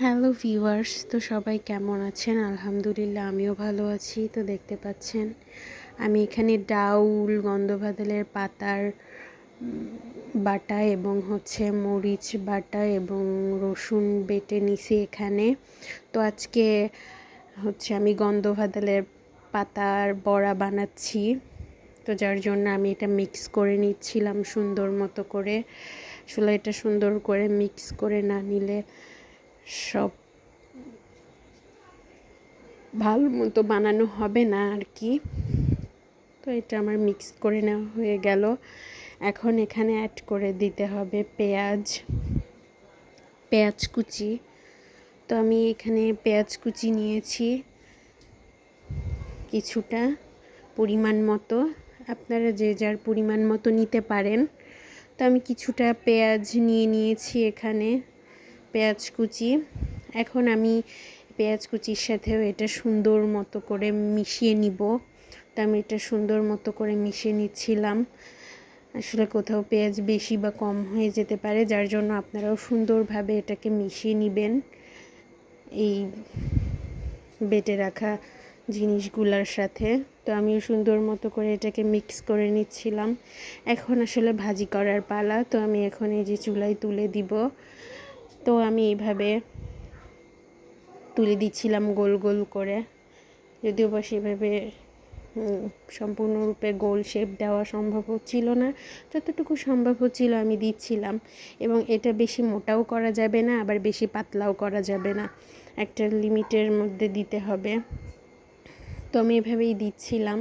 Hello viewers, তো সবাই কেমন আছেন? আলহামদুলিল্লাহ আমিও ভালো আছি। তো দেখতে পাচ্ছেন আমি এখানে ডাউল, গন্ধভাদালের পাতার বাটা এবং মরিচ বাটা এবং রসুন বেটে নিছি এখানে। তো আজকে আমি গন্ধভাদালের পাতার বড়া বানাচ্ছি। তো যার জন্য আমি এটা মিক্স করে নিচ্ছিলাম সুন্দর মতো করে। আসলে এটা সুন্দর করে মিক্স করে না নিলে সব ভালো মতো বানানো হবে না আর কি। তো এটা আমার মিক্স করে নেওয়া হয়ে গেল। এখন এখানে অ্যাড করে দিতে হবে পেঁয়াজ কুচি। তো আমি এখানে পেঁয়াজ কুচি নিয়েছি কিছুটা পরিমাণ মতো, আপনারা যে যার পরিমাণ মতো নিতে পারেন। তো আমি কিছুটা পেঁয়াজ নিয়েছি এখানে, পেঁয়াজ কুচি। এখন আমি পেঁয়াজ কুচির সাথেও এটা সুন্দর মতো করে মিশিয়ে নিব। তো আমি এটা সুন্দর মতো করে মিশিয়ে নিচ্ছিলাম। আসলে কোথাও পেঁয়াজ বেশি বা কম হয়ে যেতে পারে, যার জন্য আপনারাও সুন্দরভাবে এটাকে মিশিয়ে নেবেন এই বেটে রাখা জিনিসগুলোর সাথে। তো আমিও সুন্দর মতো করে এটাকে মিক্স করে নিচ্ছিলাম। এখন আসলে ভাজি করার পালা। তো আমি এখন এই যে চুলায় তুলে দিব। তো আমি এইভাবে তুলে দিচ্ছিলাম গোল গোল করে, যদিও বা সেভাবে সম্পূর্ণরূপে গোল শেপ দেওয়া সম্ভব হচ্ছিল না। যতটুকু সম্ভব হচ্ছিল আমি দিচ্ছিলাম। এবং এটা বেশি মোটাও করা যাবে না, আবার বেশি পাতলাও করা যাবে না, একটা লিমিটের মধ্যে দিতে হবে। তো আমি এভাবেই দিচ্ছিলাম।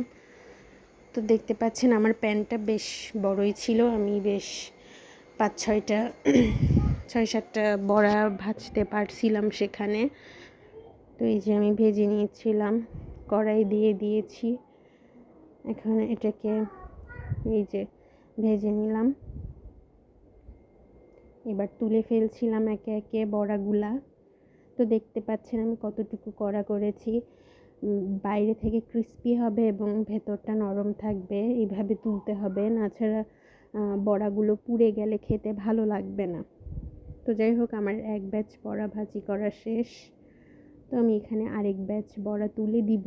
তো দেখতে পাচ্ছেন আমার প্যানটা বেশ বড়ই ছিল, আমি বেশ 6-7টা বড়া ভাজতে পারছিলাম সেখানে। তো এই যে আমি ভেজে নিয়েছিলাম, কড়াই দিয়ে দিয়েছি। এখন এটাকে এই যে ভেজে নিলাম, এবার তুলে ফেলছিলাম একে একে বড়াগুলা। তো দেখতে পাচ্ছেন আমি কতটুকু কড়া করেছি, বাইরে থেকে ক্রিস্পি হবে এবং ভেতরটা নরম থাকবে, এইভাবে তুলতে হবে, নাছাড়া বড়াগুলো পুড়ে গেলে খেতে ভালো লাগবে না। তো যাই হোক, আমার এক ব্যাচ বড়া ভাজি করা শেষ। তো আমি এখানে আরেক ব্যাচ বড়া তুলে দিব।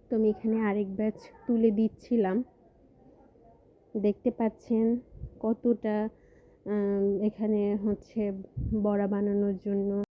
তো আমি এখানে আরেক ব্যাচ তুলে দিচ্ছিলাম। দেখতে পাচ্ছেন কতটা এখানে বড়া বানানোর জন্য